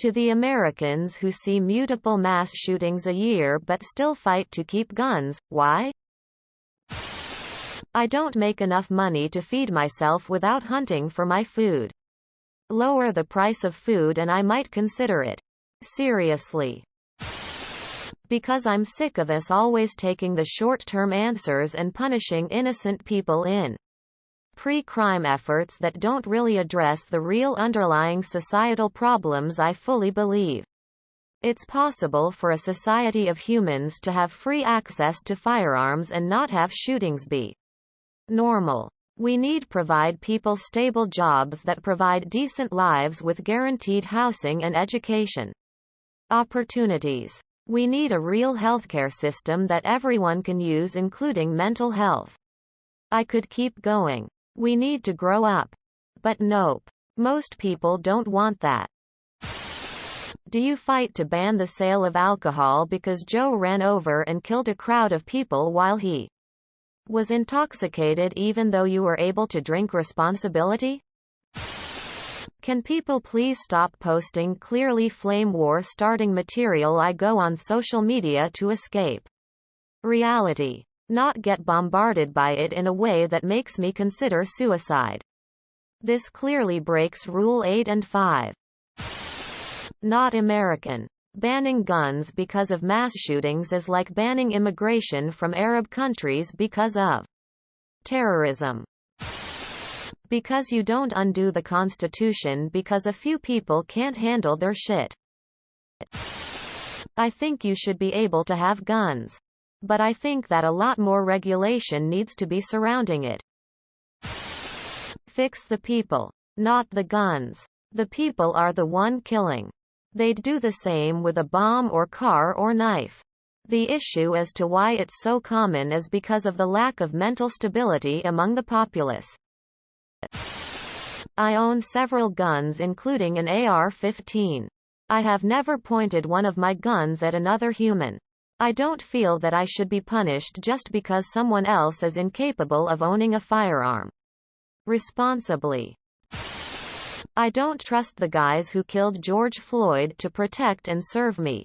To the Americans who see multiple mass shootings a year but still fight to keep guns, why? I don't make enough money to feed myself without hunting for my food. Lower the price of food and I might consider it. Seriously. Because I'm sick of us always taking the short-term answers and punishing innocent people in pre-crime efforts that don't really address the real underlying societal problems. I fully believe it's possible for a society of humans to have free access to firearms and not have shootings be normal. We need provide people stable jobs that provide decent lives with guaranteed housing and education opportunities. We need a real healthcare system that everyone can use, including mental health. I could keep going. We need to grow up. But nope. Most people don't want that. Do you fight to ban the sale of alcohol because Joe ran over and killed a crowd of people while he was intoxicated even though you were able to drink responsibility? Can people please stop posting clearly flame war starting material? I go on social media to escape reality, not get bombarded by it in a way that makes me consider suicide. This clearly breaks Rule 8 and 5. Not American. Banning guns because of mass shootings is like banning immigration from Arab countries because of terrorism. Because you don't undo the Constitution because a few people can't handle their shit. I think you should be able to have guns. But I think that a lot more regulation needs to be surrounding it. Fix the people, not the guns. The people are the one killing. They'd do the same with a bomb or car or knife. The issue as to why it's so common is because of the lack of mental stability among the populace. I own several guns including an AR-15. I have never pointed one of my guns at another human. I don't feel that I should be punished just because someone else is incapable of owning a firearm responsibly. I don't trust the guys who killed George Floyd to protect and serve me.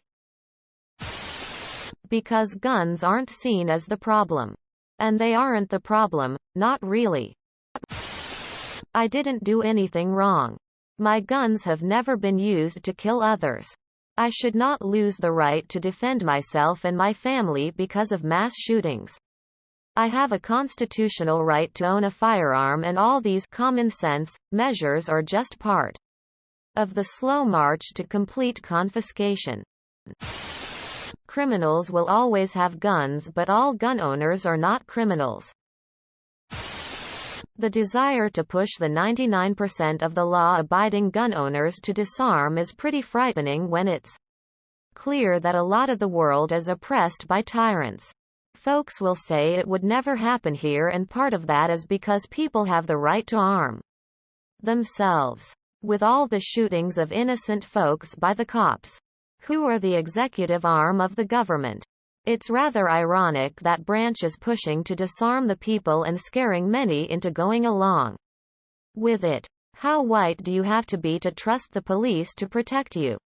Because guns aren't seen as the problem. And they aren't the problem, not really. I didn't do anything wrong. My guns have never been used to kill others. I should not lose the right to defend myself and my family because of mass shootings. I have a constitutional right to own a firearm, and all these common sense measures are just part of the slow march to complete confiscation. Criminals will always have guns, but all gun owners are not criminals. The desire to push the 99% of the law-abiding gun owners to disarm is pretty frightening when it's clear that a lot of the world is oppressed by tyrants. Folks will say it would never happen here, and part of that is because people have the right to arm themselves. With all the shootings of innocent folks by the cops, who are the executive arm of the government, it's rather ironic that branch is pushing to disarm the people and scaring many into going along with it. How white do you have to be to trust the police to protect you?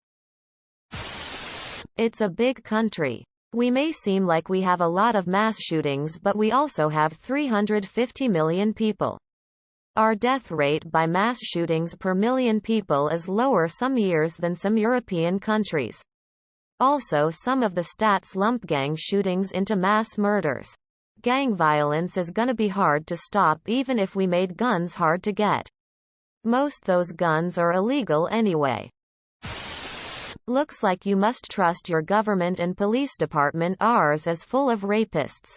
It's a big country. We may seem like we have a lot of mass shootings, but we also have 350 million people. Our death rate by mass shootings per million people is lower some years than some European countries. Also, some of the stats lump gang shootings into mass murders. Gang violence is gonna be hard to stop even if we made guns hard to get. Most those guns are illegal anyway. Looks like you must trust your government and police department. Ours is full of rapists,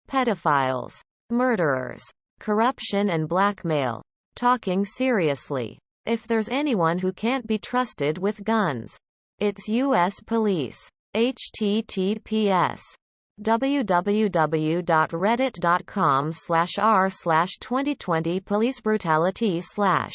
pedophiles, murderers, corruption and blackmail. Talking seriously, if there's anyone who can't be trusted with guns, it's U.S. police. https www.reddit.com/r/2020policebrutality/.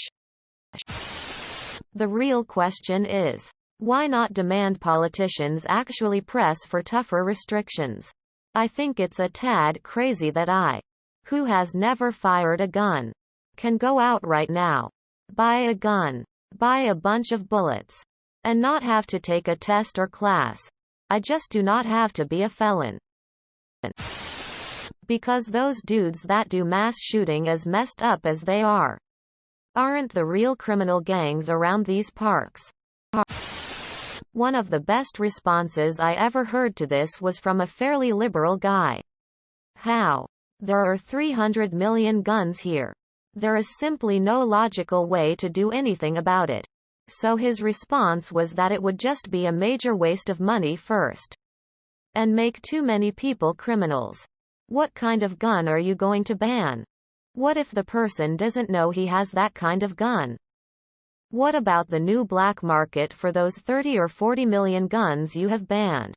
The real question is, why not demand politicians actually press for tougher restrictions? I think it's a tad crazy that I, who has never fired a gun, can go out right now, buy a gun, buy a bunch of bullets, And not have to take a test or class. I just do not have to be a felon. Because those dudes that do mass shooting, as messed up as they are, aren't the real criminal gangs around these parks. One of the best responses I ever heard to this was from a fairly liberal guy. How? There are 300 million guns here. There is simply no logical way to do anything about it. So his response was that it would just be a major waste of money first. And make too many people criminals. What kind of gun are you going to ban? What if the person doesn't know he has that kind of gun? What about the new black market for those 30 or 40 million guns you have banned?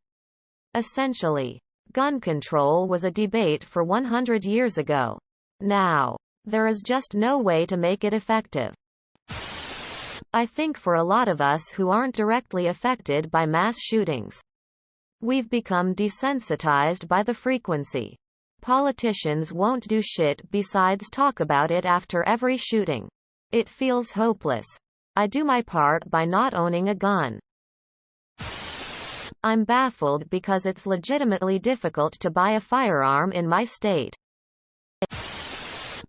Essentially, gun control was a debate for 100 years ago. Now, there is just no way to make it effective. I think for a lot of us who aren't directly affected by mass shootings, we've become desensitized by the frequency. Politicians won't do shit besides talk about it after every shooting. It feels hopeless. I do my part by not owning a gun. I'm baffled because it's legitimately difficult to buy a firearm in my state.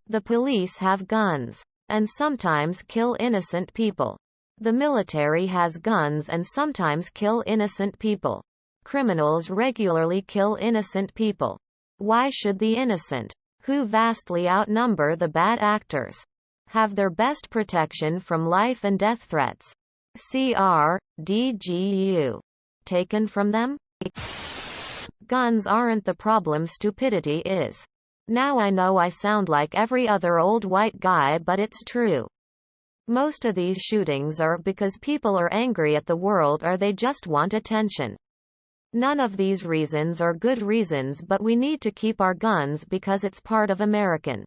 The police have guns, and sometimes kill innocent people. The military has guns and sometimes kill innocent people. Criminals regularly kill innocent people. Why should the innocent, who vastly outnumber the bad actors, have their best protection from life and death threats, CRDGU, taken from them? Guns aren't the problem, stupidity is. Now I know I sound like every other old white guy, but it's true. Most of these shootings are because people are angry at the world or they just want attention. None of these reasons are good reasons, but we need to keep our guns because it's part of American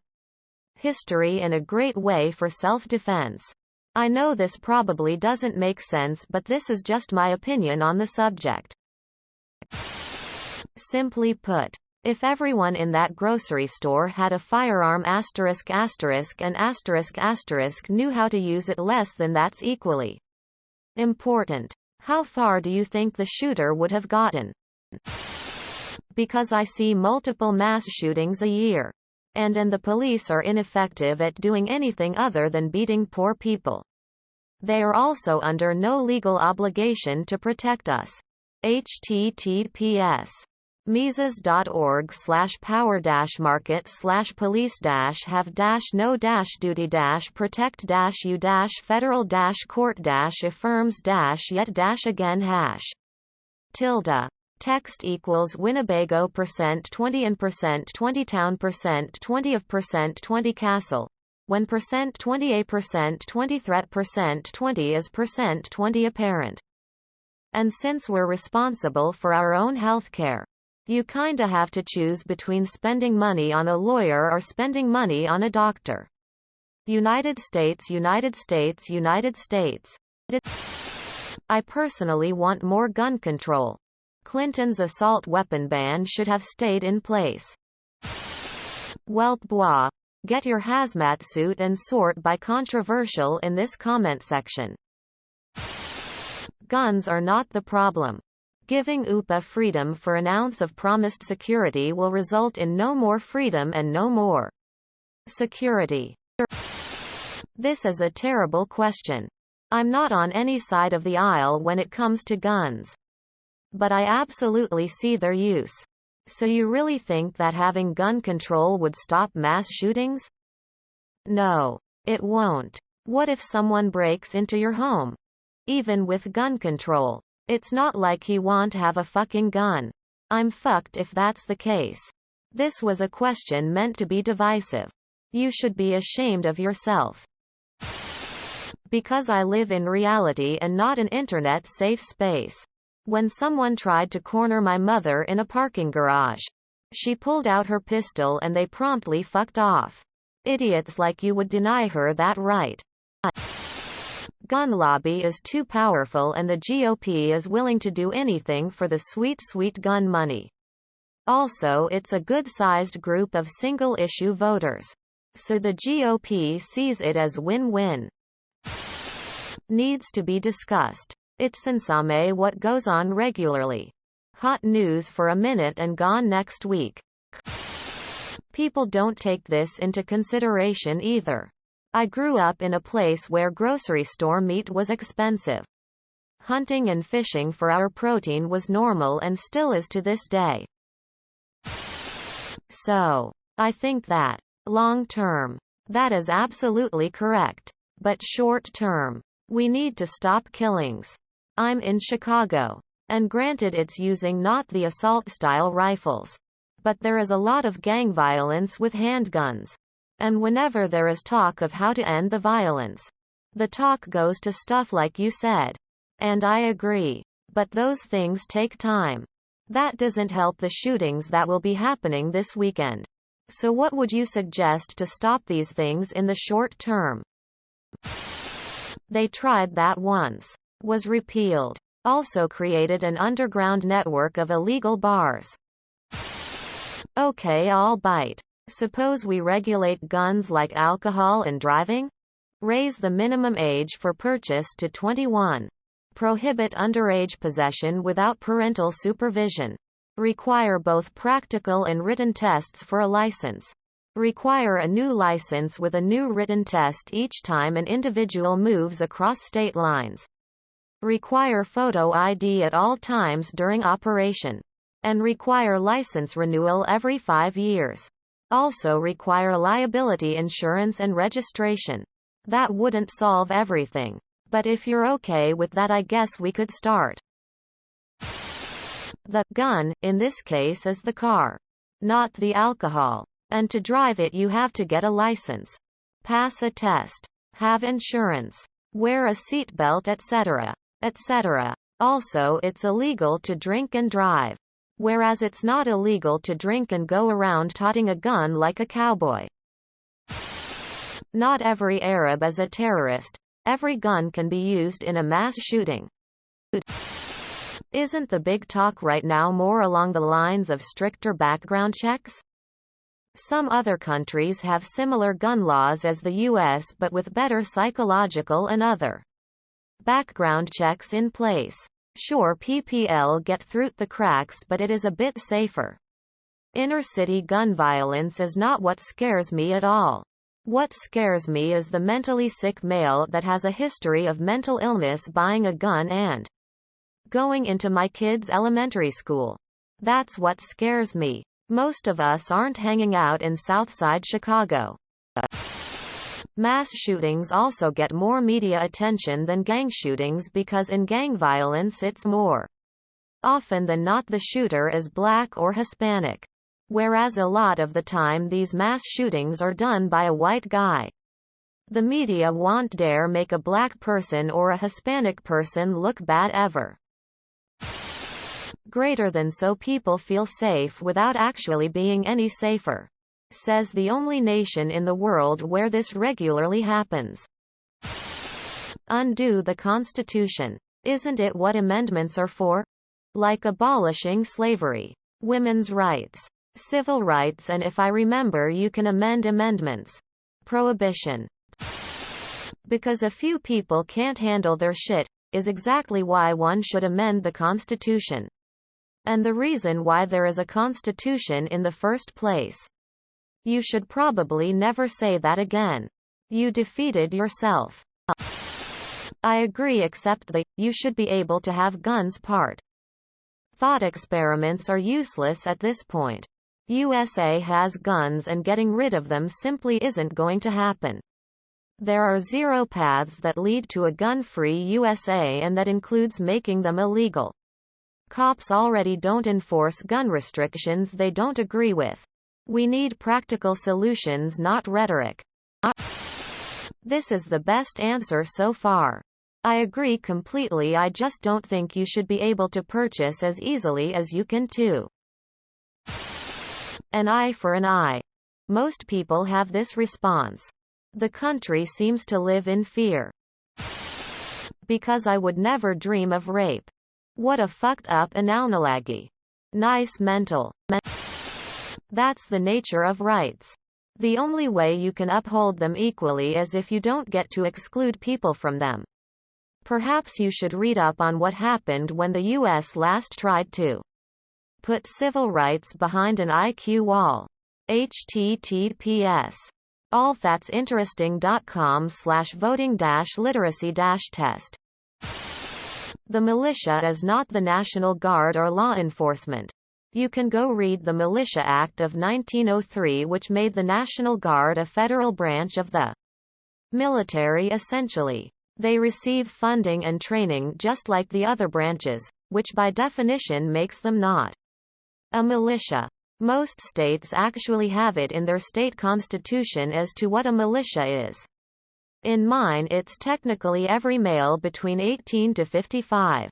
history and a great way for self-defense. I know this probably doesn't make sense, but this is just my opinion on the subject. Simply put, if everyone in that grocery store had a firearm **** and **** knew how to use it, less than that's equally important. How far do you think the shooter would have gotten? Because I see multiple mass shootings a year. And the police are ineffective at doing anything other than beating poor people. They are also under no legal obligation to protect us. https://mises.org/power-market/police-have-no-duty-protect-you-federal-court-affirms-yet-again Text equals Winnebago %20 and %20 town %20 of %20 castle. When %20 a %20 threat %20 is %20 apparent. And since we're responsible for our own healthcare, you kinda have to choose between spending money on a lawyer or spending money on a doctor. United States, United States, United States. I personally want more gun control. Clinton's assault weapon ban should have stayed in place. Welp bois. Get your hazmat suit and sort by controversial in this comment section. Guns are not the problem. Giving UPA freedom for an ounce of promised security will result in no more freedom and no more security. This is a terrible question. I'm not on any side of the aisle when it comes to guns. But I absolutely see their use. So you really think that having gun control would stop mass shootings? No, it won't. What if someone breaks into your home? Even with gun control, it's not like he won't have a fucking gun. I'm fucked if that's the case. This was a question meant to be divisive. You should be ashamed of yourself. Because I live in reality and not an internet safe space. When someone tried to corner my mother in a parking garage, she pulled out her pistol and they promptly fucked off. Idiots like you would deny her that right. Gun lobby is too powerful and the GOP is willing to do anything for the sweet, sweet gun money. Also, it's a good-sized group of single-issue voters. So the GOP sees it as win-win. Needs to be discussed. Itsensame what goes on regularly. Hot news for a minute and gone next week. People don't take this into consideration either. I grew up in a place where grocery store meat was expensive. Hunting and fishing for our protein was normal and still is to this day. So, I think that, long term, that is absolutely correct. But short term, we need to stop killings. I'm in Chicago. And granted it's using not the assault-style rifles. But there is a lot of gang violence with handguns. And whenever there is talk of how to end the violence, the talk goes to stuff like you said. And I agree. But those things take time. That doesn't help the shootings that will be happening this weekend. So what would you suggest to stop these things in the short term? They tried that once. Was repealed. Also created an underground network of illegal bars. Okay, I'll bite. Suppose we regulate guns like alcohol and driving? Raise the minimum age for purchase to 21. Prohibit underage possession without parental supervision. Require both practical and written tests for a license. Require a new license with a new written test each time an individual moves across state lines. Require photo ID at all times during operation. And require license renewal every 5 years. Also require liability insurance and registration. That wouldn't solve everything. But if you're okay with that, I guess we could start. The gun, in this case, is the car. Not the alcohol. And to drive it you have to get a license. Pass a test. Have insurance. Wear a seatbelt, etc. etc. Also, it's illegal to drink and drive. Whereas it's not illegal to drink and go around toting a gun like a cowboy. Not every Arab is a terrorist. Every gun can be used in a mass shooting. Isn't the big talk right now more along the lines of stricter background checks? Some other countries have similar gun laws as the US but with better psychological and other background checks in place. Sure, PPL get through the cracks, but it is a bit safer. Inner city gun violence is not what scares me at all. What scares me is the mentally sick male that has a history of mental illness buying a gun and going into my kid's elementary school. That's what scares me. Most of us aren't hanging out in Southside Chicago. Mass shootings also get more media attention than gang shootings because in gang violence it's more often than not the shooter is black or Hispanic. Whereas a lot of the time these mass shootings are done by a white guy. The media won't dare make a black person or a Hispanic person look bad ever. Greater than so people feel safe without actually being any safer. Says the only nation in the world where this regularly happens. Undo the Constitution. Isn't it what amendments are for? Like abolishing slavery, women's rights, civil rights, and if I remember you can amend amendments. Prohibition. Because a few people can't handle their shit, is exactly why one should amend the Constitution. And the reason why there is a Constitution in the first place. You should probably never say that again. You defeated yourself. I agree, except the you should be able to have guns part. Thought experiments are useless at this point. USA has guns and getting rid of them simply isn't going to happen. There are 0 paths that lead to a gun-free USA, and that includes making them illegal. Cops already don't enforce gun restrictions they don't agree with. We need practical solutions, not rhetoric. This is the best answer so far. I agree completely. I just don't think you should be able to purchase as easily as you can too. An eye for an eye. Most people have this response. The country seems to live in fear. Because I would never dream of rape. What a fucked up analnalagi. Nice mental. That's the nature of rights. The only way you can uphold them equally is if you don't get to exclude people from them. Perhaps you should read up on what happened when the U.S. last tried to put civil rights behind an IQ wall. https allthat'sinteresting.com/voting-literacy-test. The militia is not the National Guard or law enforcement. You can go read the Militia Act of 1903, which made the National Guard a federal branch of the military essentially. They receive funding and training just like the other branches, which by definition makes them not a militia. Most states actually have it in their state constitution as to what a militia is. In mine it's technically every male between 18 to 55.